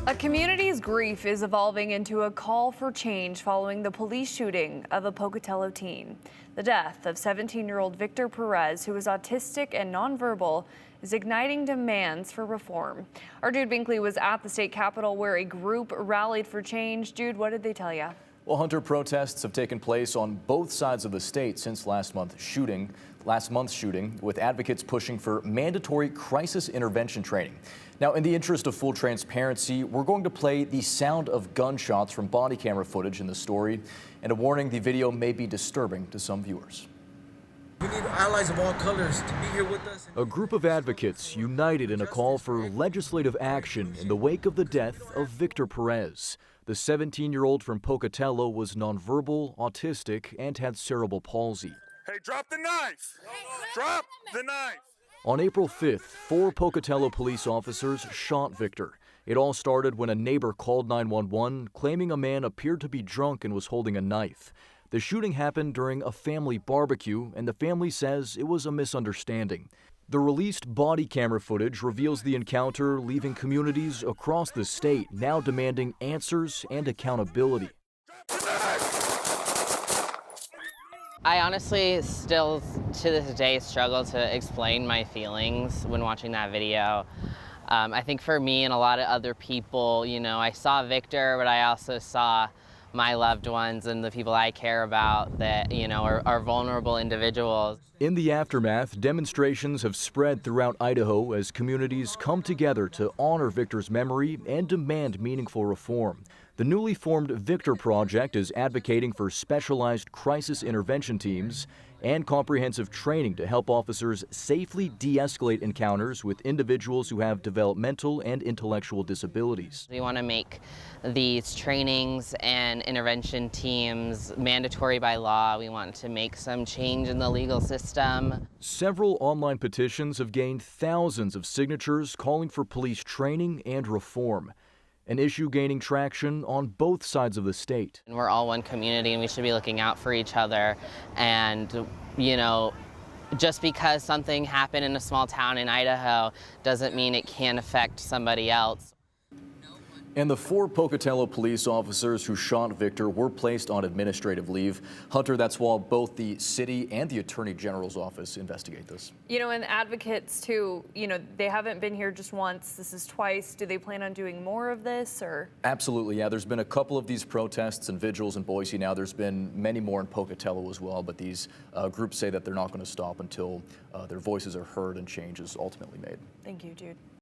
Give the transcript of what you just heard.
A community's grief is evolving into a call for change following the police shooting of a Pocatello teen. The death of 17-year-old Victor Perez, who was autistic and nonverbal, is igniting demands for reform. Our Jude Binkley was at the state capitol where a group rallied for change. Jude, what did they tell you? Well, Hunter, protests have taken place on both sides of the state since last month's shooting, with advocates pushing for mandatory crisis intervention training. Now, in the interest of full transparency, we're going to play the sound of gunshots from body camera footage in the story, and a warning: the video may be disturbing to some viewers. We need allies of all colors to be here with us. A group of advocates united in a call for legislative action in the wake of the death of Victor Perez. The 17-year-old from Pocatello was nonverbal, autistic, and had cerebral palsy. Hey, drop the knife! Drop the knife! On April 5th, 4 Pocatello police officers shot Victor. It all started when a neighbor called 911, claiming a man appeared to be drunk and was holding a knife. The shooting happened during a family barbecue, and the family says it was a misunderstanding. The released body camera footage reveals the encounter, leaving communities across the state now demanding answers and accountability. I honestly still, to this day, struggle to explain my feelings when watching that video. I think for me and a lot of other people, I saw Victor, but I also saw my loved ones and the people I care about that, are vulnerable individuals. In the aftermath, demonstrations have spread throughout Idaho as communities come together to honor Victor's memory and demand meaningful reform. The newly formed Victor Project is advocating for specialized crisis intervention teams and comprehensive training to help officers safely de-escalate encounters with individuals who have developmental and intellectual disabilities. We want to make these trainings and intervention teams mandatory by law. We want to make some change in the legal system. Several online petitions have gained thousands of signatures calling for police training and reform, an issue gaining traction on both sides of the state. We're all one community and we should be looking out for each other. And, just because something happened in a small town in Idaho doesn't mean it can't affect somebody else. And the 4 Pocatello police officers who shot Victor were placed on administrative leave. Hunter, that's while both the city and the Attorney General's office investigate this. And advocates too, they haven't been here just once. This is twice. Do they plan on doing more of this, or? Absolutely, yeah. There's been a couple of these protests and vigils in Boise now. There's been many more in Pocatello as well, but these groups say that they're not going to stop until their voices are heard and change is ultimately made. Thank you, Jude.